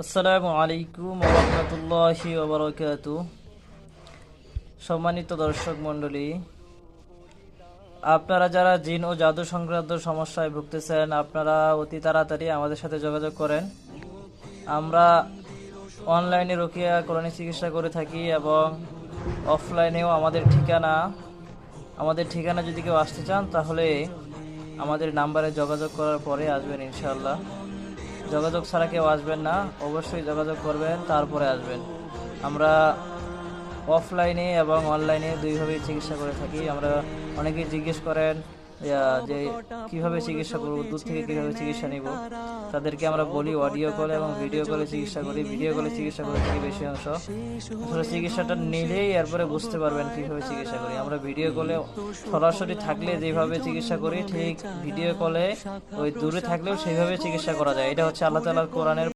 আসসালামু আলাইকুম ওয়া রাহমাতুল্লাহি ওয়া বারাকাতুহু। সম্মানিত দর্শক মণ্ডলী, আপনারা যারা জিন ও জাদু সংক্রান্ত সমস্যায় ভুগতেছেন, আপনারা অতি তাড়াতাড়ি আমাদের সাথে যোগাযোগ করেন। আমরা অনলাইনে রুকিয়া কোরআনী চিকিৎসা করে থাকি এবং অফলাইনেও আমাদের ঠিকানা যদি কেউ আসতে চান তাহলে আমাদের নাম্বারে যোগাযোগ করার পরে আসবেন ইনশাআল্লাহ। যোগাযোগ ছাড়া কেউ আসবেন না, অবশ্যই যোগাযোগ করবেন, তারপরে আসবেন। আমরা অফলাইনে এবং অনলাইনে দুইভাবেই চিকিৎসা করে থাকি। আমরা অনেকেই জিজ্ঞেস করেন যে কিভাবে চিকিৎসা করব, দূর থেকে কিভাবে চিকিৎসা নিব। তাদেরকে আমরা বলি অডিও কলে এবং ভিডিও কলে চিকিৎসা করি। ভিডিও কলে চিকিৎসা করে থাকি বেশি অংশ। আসলে চিকিৎসাটা নিলেই এরপরে বুঝতে পারবেন কিভাবে চিকিৎসা করি। আমরা ভিডিও কলে সরাসরি থাকলে যেভাবে চিকিৎসা করি, ঠিক ভিডিও কলে ওই দূরে থাকলেও সেইভাবে চিকিৎসা করা যায়। এটা হচ্ছে আল্লাহ তাআলার কোরআনের